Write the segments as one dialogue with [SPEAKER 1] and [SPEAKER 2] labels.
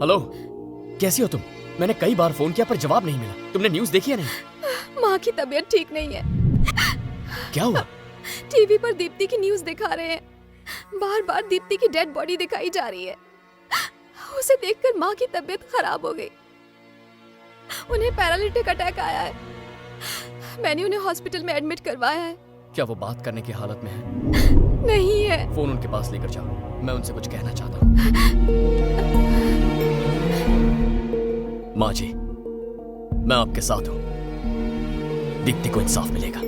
[SPEAKER 1] Hello, कैसी हो तुम? मैंने कई बार फोन किया पर जवाब नहीं मिला। तुमने न्यूज़ देखी है नहीं?
[SPEAKER 2] माँ की तबीयत ठीक नहीं है।
[SPEAKER 1] क्या हुआ?
[SPEAKER 2] टीवी पर दीप्ति की न्यूज़ दिखा रहे हैं। बार बार दीप्ति की डेड बॉडी दिखाई जा रही है। उसे देखकर माँ की तबीयत खराब हो गई। उन्हें पैरालिटिक अटैक आया है। मैंने उन्हें हॉस्पिटल में एडमिट करवाया है।
[SPEAKER 1] क्या वो बात करने की हालत में है?
[SPEAKER 2] नहीं है।
[SPEAKER 1] फोन उनके पास लेकर जाओ, मैं उनसे कुछ कहना चाहता हूँ। माँ जी, मैं आपके साथ हूँ। दीप्ति को इंसाफ मिलेगा।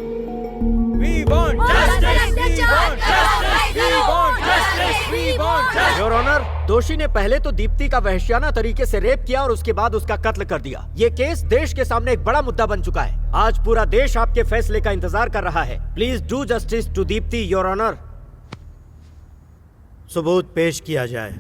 [SPEAKER 3] We want justice! We want justice! We want justice! We want justice!
[SPEAKER 4] Your honour, दोषी ने पहले तो दीप्ति का वहशियाना तरीके से रेप किया और उसके बाद उसका कत्ल कर दिया। ये केस देश के सामने एक बड़ा मुद्दा बन चुका है। आज पूरा देश आपके फैसले का इंतजार कर रहा है। Please do justice to Deepti, your honour.
[SPEAKER 5] सबूत पेश किया जाए।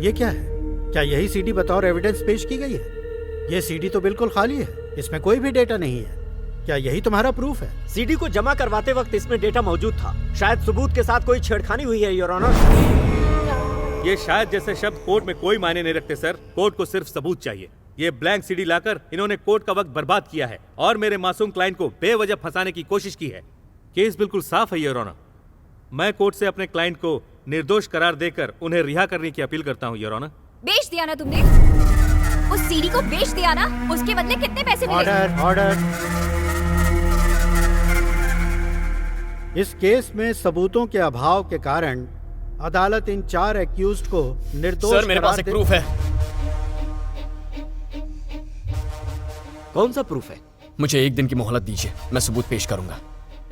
[SPEAKER 5] ये क्या है? क्या यही सीडी बतौर एविडेंस पेश की गई है? ये सीडी तो बिल्कुल खाली है, इसमें कोई भी डेटा नहीं है। क्या यही तुम्हारा प्रूफ है?
[SPEAKER 4] सीडी को जमा करवाते वक्त इसमें डेटा मौजूद था। शायद सबूत के साथ कोई छेड़खानी हुई है, योर ऑनर।
[SPEAKER 3] ये शायद जैसे शब्द कोर्ट में कोई मायने नहीं रखते सर। कोर्ट को सिर्फ सबूत चाहिए। ये ब्लैंक सीडी लाकर इन्होंने कोर्ट का वक्त बर्बाद किया है और मेरे मासूम क्लाइंट को बेवजह फंसाने की कोशिश की है। केस बिल्कुल साफ है योर ऑनर। मैं कोर्ट से अपने क्लाइंट को निर्दोष करार देकर उन्हें रिहा करने की अपील करता हूँ योर ऑनर।
[SPEAKER 2] बेच दिया ना तुमने? उस सीडी को बेच दिया ना? उसके बदले कितने पैसे मिले?
[SPEAKER 5] Order, order. इस केस में सबूतों के अभाव के कारण अदालत इन 4 एक्यूज्ड को निर्दोष
[SPEAKER 1] सर, मेरे पास एक प्रूफ है।
[SPEAKER 4] कौन सा प्रूफ है?
[SPEAKER 1] मुझे 1 दिन की मोहलत दीजिए, मैं सबूत पेश करूंगा।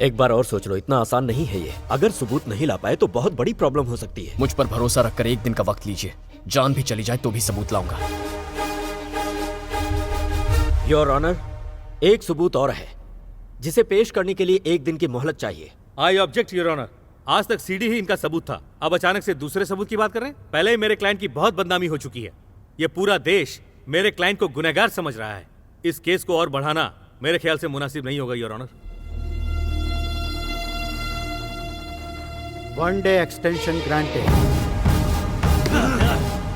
[SPEAKER 4] एक बार और सोच लो, इतना आसान नहीं है ये। अगर सबूत नहीं ला पाए तो बहुत बड़ी प्रॉब्लम हो सकती है।
[SPEAKER 1] मुझ पर भरोसा रखकर 1 दिन का वक्त लीजिए। जान भी चली जाए तो भी सबूत लाऊंगा।
[SPEAKER 4] योर ऑनर, एक सबूत और है जिसे पेश करने के लिए 1 दिन की मोहलत चाहिए।
[SPEAKER 3] I object your honour. आज तक सीडी ही इनका सबूत था, अब अचानक से दूसरे सबूत की बात कर रहे हैं। पहले ही मेरे क्लाइंट की बहुत बदनामी हो चुकी है। ये पूरा देश मेरे क्लाइंट को गुनहगार समझ रहा है। इस केस को और बढ़ाना मेरे ख्याल से मुनासिब नहीं होगा your honour.
[SPEAKER 5] 1 day extension granted.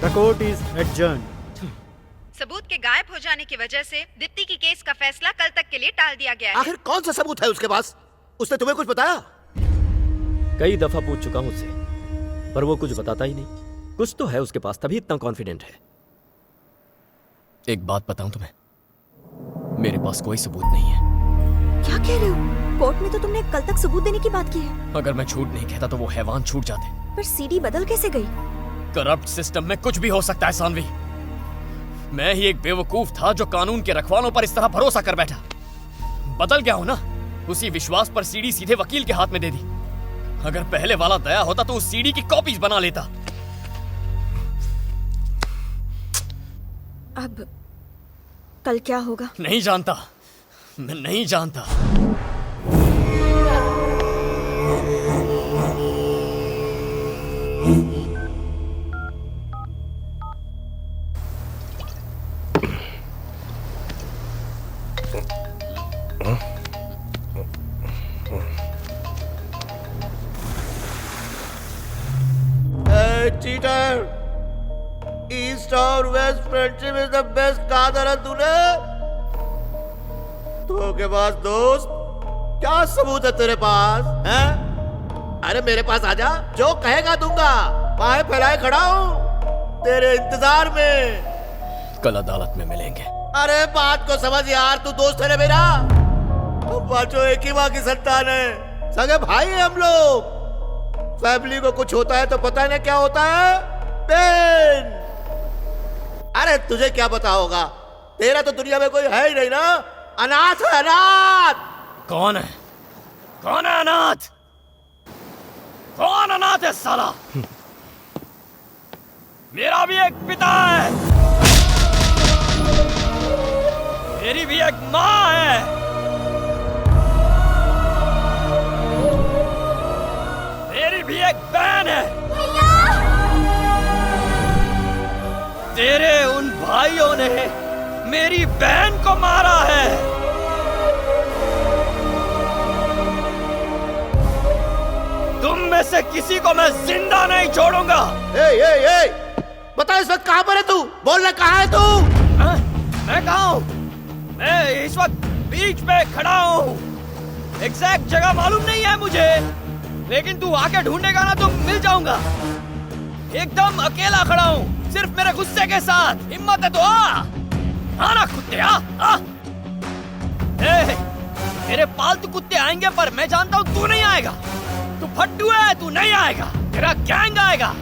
[SPEAKER 5] The court is adjourned.
[SPEAKER 6] सबूत के गायब हो जाने की वजह से दीप्ति की केस का फैसला कल तक के लिए टाल दिया गया है।
[SPEAKER 7] आखिर कौन सा सबूत है उसके पास? उसने तुम्हें कुछ बताया?
[SPEAKER 4] कई दफा पूछ चुका हूं उससे, पर वो कुछ बताता ही नहीं। कुछ तो है उसके पास, तभी इतना कॉन्फिडेंट है।
[SPEAKER 1] एक बात बताऊं तुम्हें, मेरे पास कोई सबूत नहीं है।
[SPEAKER 2] क्या कह रहे हो? कोर्ट में तो तुमने कल तक सबूत देने की बात की है।
[SPEAKER 1] अगर मैं झूठ नहीं कहता तो वो हैवान छूट जाते।
[SPEAKER 2] पर सीडी बदल कैसे गई?
[SPEAKER 1] करप्ट सिस्टम में कुछ भी हो सकता है सानवी। मैं ही एक बेवकूफ था जो कानून के रखवालों पर इस तरह भरोसा कर बैठा। बदल गया हूं ना। उसी विश्वास पर सीडी सीधे वकील के हाथ में दे दी। अगर पहले वाला दया होता तो उस सीडी की कॉपीज बना लेता।
[SPEAKER 2] अब कल क्या होगा?
[SPEAKER 1] नहीं जानता, मैं नहीं जानता।
[SPEAKER 7] चीटर, ईस्ट और west friendship is the best. कहा था ना तूने? के पास दोस्त, क्या सबूत है तेरे पास? हैं? अरे मेरे पास आजा, जो कहेगा दूंगा। बाहें फैलाए खड़ा हूं तेरे इंतजार में।
[SPEAKER 1] कल अदालत में मिलेंगे।
[SPEAKER 7] अरे बात को समझ यार, तू दोस्त है मेरा। हम पांचों एक ही मां की संतान है, सगे भाई है हम लोग। फैमिली को कुछ होता है तो पता है ना क्या होता है? पेन। अरे तुझे क्या पता होगा? तेरा तो दुनिया में कोई है ही नहीं ना। अनाथ है, अनाथ।
[SPEAKER 1] कौन है? कौन है अनाथ? कौन अनाथ है साला? मेरा भी एक पिता है, मेरी भी एक माँ है। एक बहन है। तेरे उन भाइयों ने मेरी बहन को मारा है। तुम में से किसी को मैं जिंदा नहीं छोड़ूंगा।
[SPEAKER 7] बता इस वक्त कहाँ पर है तू? बोलना कहाँ है तू?
[SPEAKER 1] मैं कहाँ हूँ? मैं इस वक्त बीच पे खड़ा हूँ। एग्जैक्ट जगह मालूम नहीं है मुझे, लेकिन तू आके ढूंढेगा ना तो मिल जाऊंगा। एकदम अकेला खड़ा हूँ, सिर्फ मेरे गुस्से के साथ। हिम्मत है तो आना कुत्ते, आ। मेरे पालतू कुत्ते आएंगे, पर मैं जानता हूँ तू नहीं आएगा। तू फट्टू है, तू नहीं आएगा। तेरा गैंग आएगा।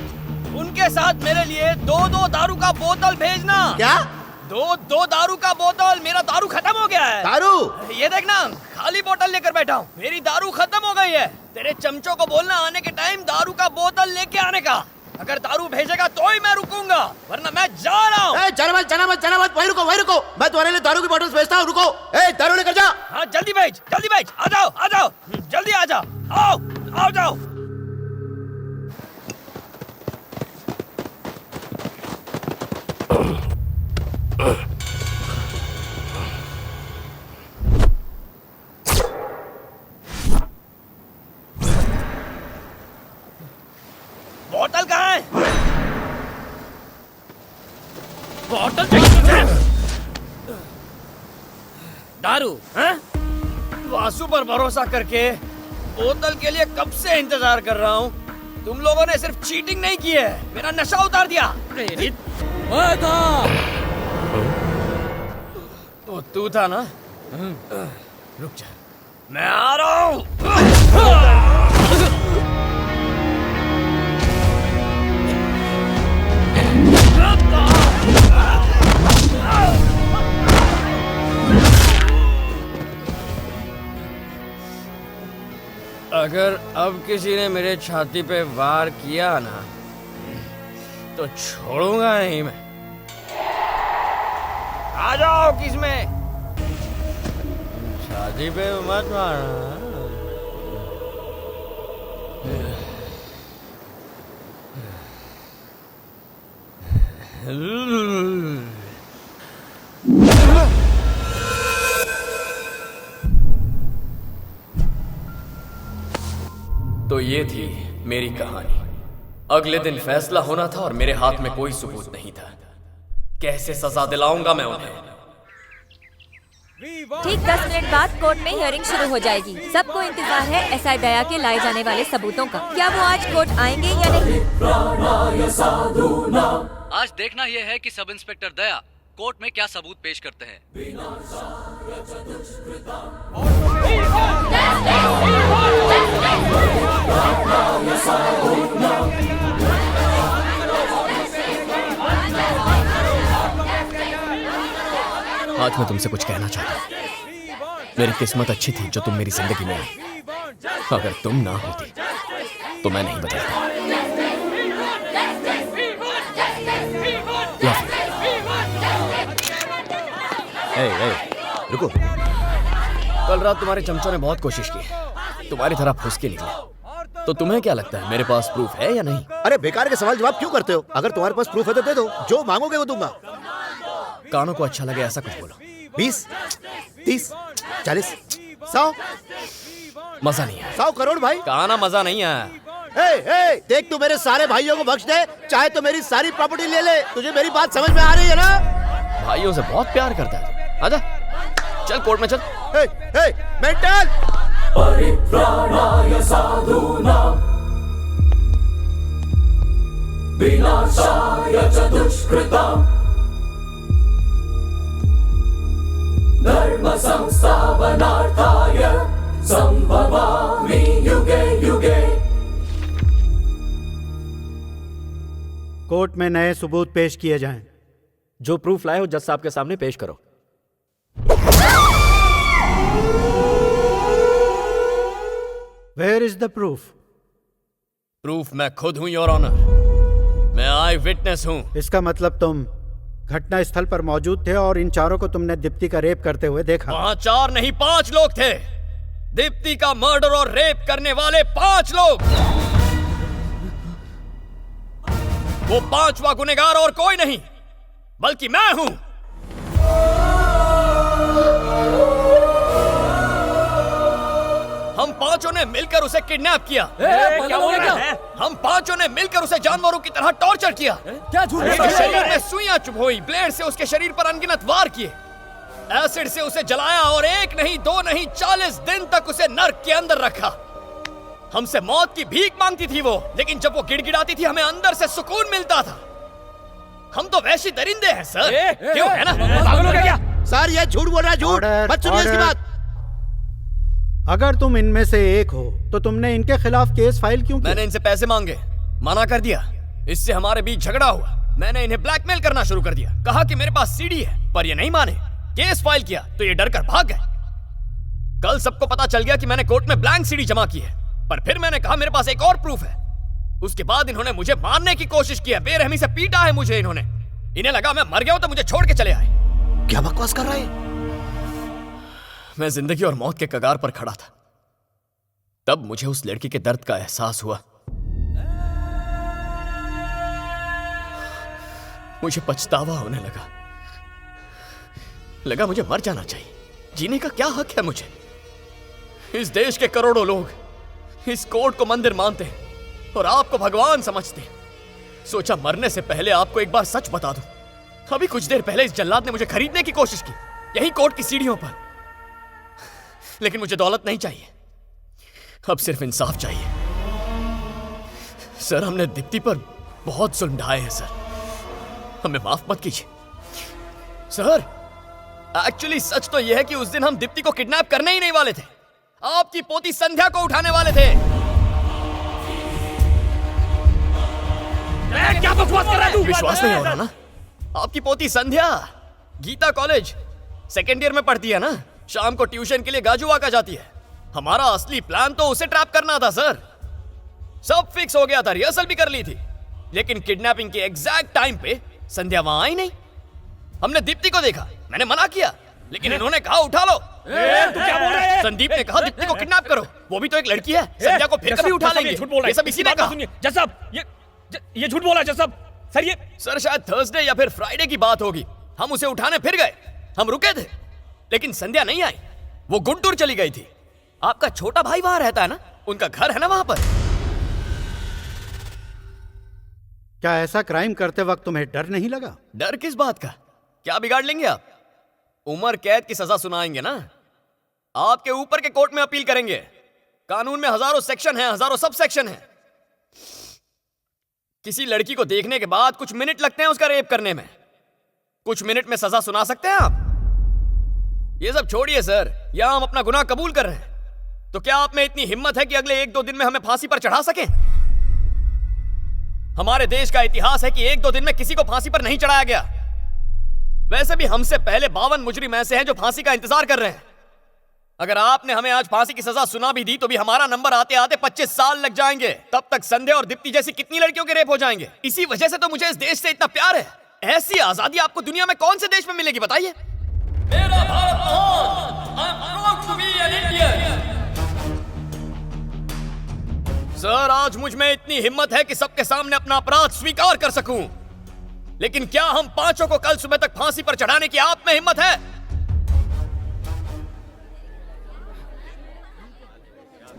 [SPEAKER 1] उनके साथ मेरे लिए 2-2 दारू का बोतल भेजना।
[SPEAKER 7] क्या?
[SPEAKER 1] 2 दारू का बोतल। मेरा दारू खत्म हो गया है।
[SPEAKER 7] दारू?
[SPEAKER 1] ये देखना, खाली बोतल लेकर बैठा हूँ। मेरी दारू खत्म हो गई है। तेरे चमचों को बोलना आने के टाइम दारू का बोतल लेके आने का। अगर दारू भेजेगा तो ही मैं रुकूंगा, वरना मैं जा रहा हूँ।
[SPEAKER 7] जाना मत, वही रुको। मैं तुम्हारे लिए दारू की बोतल भेजता हूँ, रुको। दारू लेकर जा।
[SPEAKER 1] हाँ जल्दी भेज। आ जाओ, जल्दी आ जाओ। आओ जाओ। बोतल कहाँ है? बोतल दारू? वासु पर भरोसा करके बोतल के लिए कब से इंतजार कर रहा हूँ। तुम लोगों ने सिर्फ चीटिंग नहीं की है, मेरा नशा उतार दिया। तो तू था ना? रुक जा, मैं आ रहा हूँ। अगर अब किसी ने मेरे छाती पे वार किया ना तो छोड़ूंगा नहीं मैं। आ जाओ, किसमें? छाती पे मत मारना। तो ये थी मेरी कहानी। अगले दिन फैसला होना था और मेरे हाथ में कोई सबूत नहीं था। कैसे सजा दिलाऊंगा मैं उन्हें?
[SPEAKER 8] ठीक 10 मिनट बाद कोर्ट में हियरिंग शुरू हो जाएगी। सबको इंतजार है एसआई दया के लाए जाने वाले सबूतों का। क्या वो आज कोर्ट आएंगे या नहीं?
[SPEAKER 9] आज देखना यह है कि सब इंस्पेक्टर दया कोर्ट में क्या सबूत पेश करते हैं।
[SPEAKER 1] आज मैं तुमसे कुछ कहना चाहता हूँ। मेरी किस्मत अच्छी थी जो तुम मेरी जिंदगी में आई। अगर तुम ना होती तो मैं नहीं बदलता।
[SPEAKER 7] रुको।
[SPEAKER 1] कल रात तुम्हारे चमचों ने बहुत कोशिश की, तुम्हारी तरह फुसके निकले। तो तुम्हें क्या लगता है मेरे पास प्रूफ है या नहीं?
[SPEAKER 7] अरे बेकार के सवाल जवाब क्यों करते हो? अगर तुम्हारे पास प्रूफ है तो दे दो, जो मांगोगे वो दूंगा।
[SPEAKER 1] कानों को अच्छा लगे ऐसा कुछ बोलो।
[SPEAKER 7] 20, 30, 40, 100।
[SPEAKER 1] मजा नहीं आया।
[SPEAKER 7] 100 करोड़ भाई।
[SPEAKER 1] कहा मजा नहीं आया।
[SPEAKER 7] देख, तू मेरे सारे भाइयों को बख्श दे, चाहे तो मेरी सारी प्रॉपर्टी ले ले। तुझे मेरी बात समझ में आ रही है ना?
[SPEAKER 1] भाइयों से बहुत प्यार करता है। आजा, चल कोर्ट में चल।
[SPEAKER 7] मेंटल।
[SPEAKER 10] परित्राणाय साधूनां विनाशाय च दुष्कृतां धर्म संस्थापनार्थाय संभवामि युगे युगे।
[SPEAKER 5] कोर्ट में नए सबूत पेश किए जाएं।
[SPEAKER 4] जो प्रूफ लाए हो जज साहब के सामने पेश करो।
[SPEAKER 5] Where is the proof?
[SPEAKER 1] Proof मैं खुद हूं योर ऑनर। मैं आई विटनेस हूं।
[SPEAKER 5] इसका मतलब तुम घटना स्थल पर मौजूद थे और इन चारों को तुमने दीप्ति का रेप करते हुए देखा।
[SPEAKER 1] वहां 4 नहीं 5 लोग थे। दीप्ति का मर्डर और रेप करने वाले 5 लोग। वो पांचवा गुनहगार और कोई नहीं बल्कि मैं हूं। हम पांचों ने मिलकर उसे किडनैप किया।
[SPEAKER 10] क्या बोल रहे हैं?
[SPEAKER 1] हम पांचों ने मिलकर उसे जानवरों की तरह टॉर्चर किया।
[SPEAKER 10] क्या झूठ
[SPEAKER 1] उसके शरीर में सुइयां चुभोई, ब्लेड से उसके शरीर पर अनगिनत वार किए, एसिड से उसे जलाया और 1 नहीं 2 नहीं 40 दिन तक उसे नर्क के अंदर रखा। हमसे मौत की भीख मांगती थी वो, लेकिन जब वो गिड़गिड़ाती थी हमें अंदर से सुकून मिलता था। हम तो वैसी दरिंदे हैं सर। क्यों है ना?
[SPEAKER 7] पागल हो गया क्या? सर ये झूठ बोल रहा है, झूठ।
[SPEAKER 5] Order,
[SPEAKER 7] मत सुनिए इसकी
[SPEAKER 5] order।
[SPEAKER 7] बात।
[SPEAKER 5] अगर तुम इनमें से एक हो तो तुमने इनके खिलाफ केस फाइल क्यों किया?
[SPEAKER 1] मैंने इनसे पैसे मांगे, मना कर दिया। इससे हमारे बीच झगड़ा हुआ। मैंने इन्हें ब्लैकमेल करना शुरू कर दिया। कहा कि मेरे पास सीडी है, पर ये नहीं माने। केस फाइल किया तो ये डर कर भाग गए। कल सबको पता चल गया कि मैंने कोर्ट में ब्लैंक सीडी जमा की है, पर फिर मैंने कहा मेरे पास एक और प्रूफ है। उसके बाद इन्होंने मुझे मारने की कोशिश की है, बेरहमी से पीटा है मुझे इन्होंने। इन्हें लगा मैं मर गया हूं तो मुझे छोड़ के चले आए।
[SPEAKER 7] क्या बकवास कर रहा है?
[SPEAKER 1] मैं जिंदगी और मौत के कगार पर खड़ा था। तब मुझे उस लड़की के दर्द का एहसास हुआ। मुझे पछतावा होने लगा मुझे मर जाना चाहिए। जीने का क्या हक है मुझे? इस देश के करोड़ों लोग इस कोर्ट को मंदिर मानते हैं और आपको भगवान समझते हैं। सोचा मरने से पहले आपको एक बार सच बता दूं। अभी कुछ देर पहले इस जल्लाद ने मुझे खरीदने की कोशिश की, यही कोर्ट की सीढ़ियों पर। लेकिन मुझे दौलत नहीं चाहिए, अब सिर्फ इंसाफ चाहिए। सर हमने दीप्ति पर बहुत जुल्म ढाए हैं सर, हमें माफ मत कीजिए। सर एक्चुअली सच तो यह है कि उस दिन हम दीप्ति को किडनैप करने ही नहीं वाले थे, आपकी पोती संध्या को उठाने वाले थे।
[SPEAKER 10] क्या बकवास कर रहा है तू?
[SPEAKER 1] विश्वास नहीं हो रहा ना? आपकी पोती संध्या गीता कॉलेज 2nd ईयर में पढ़ती है ना, शाम को ट्यूशन के लिए गाजुवाका जाती है। हमारा असली प्लान तो उसे ट्रैप करना था सर। सब फिक्स हो गया था, रिहर्सल भी कर ली थी, लेकिन किडनैपिंग के एग्जैक्ट टाइम पे संध्या वहां आई नहीं। हमने दीप्ति को देखा, मैंने मना किया, लेकिन इन्होंने कहा उठा लो।
[SPEAKER 10] तू क्या बोल रहा है?
[SPEAKER 1] संदीप ने कहा दीप्ति को किडनैप करो, वो भी तो एक लड़की है, संध्या को फिर कभी उठा लेंगे।
[SPEAKER 10] झूठ बोल रहा है।
[SPEAKER 1] ये सब इसी ने कहा।
[SPEAKER 10] सुनिए जज साहब, ये झूठ बोला जज साहब। सर ये
[SPEAKER 1] सर शायद थर्सडे या फिर फ्राइडे की बात होगी। हम उसे उठाने फिर गए, हम रुके थे, लेकिन संध्या नहीं आई, वो गुंटूर चली गई थी। आपका छोटा भाई वहां रहता है ना, उनका घर है ना वहां पर।
[SPEAKER 5] क्या ऐसा क्राइम करते वक्त तुम्हें डर नहीं लगा?
[SPEAKER 1] डर किस बात का? क्या बिगाड़ लेंगे आप? उम्र कैद की सजा सुनाएंगे ना, आपके ऊपर के कोर्ट में अपील करेंगे। कानून में हजारों सेक्शन हैं, हजारों सब सेक्शन हैं। किसी लड़की को देखने के बाद कुछ मिनट लगते हैं उसका रेप करने में, कुछ मिनट में सजा सुना सकते हैं आप? ये सब छोड़िए सर, यहां हम अपना गुनाह कबूल कर रहे हैं, तो क्या आप में इतनी हिम्मत है कि अगले 1-2 दिन में हमें फांसी पर चढ़ा सकें? हमारे देश का इतिहास है कि 1-2 दिन में किसी को फांसी पर नहीं चढ़ाया गया। वैसे भी हमसे पहले 52 मुजरिम ऐसे हैं जो फांसी का इंतजार कर रहे हैं। अगर आपने हमें आज फांसी की सजा सुना भी दी तो भी हमारा नंबर आते आते 25 साल लग जाएंगे। तब तक संध्या और दीप्ति जैसी कितनी लड़कियों के रेप हो जाएंगे। इसी वजह से तो मुझे इस देश से इतना प्यार है। ऐसी आजादी आपको दुनिया में कौन से देश में मिलेगी बताइए? मेरा भारत महान, I am proud to be an Indian। Sir आज मुझ में इतनी हिम्मत है कि सबके सामने अपना अपराध स्वीकार कर सकूं, लेकिन क्या हम पांचों को कल सुबह तक फांसी पर चढ़ाने की आप में हिम्मत है?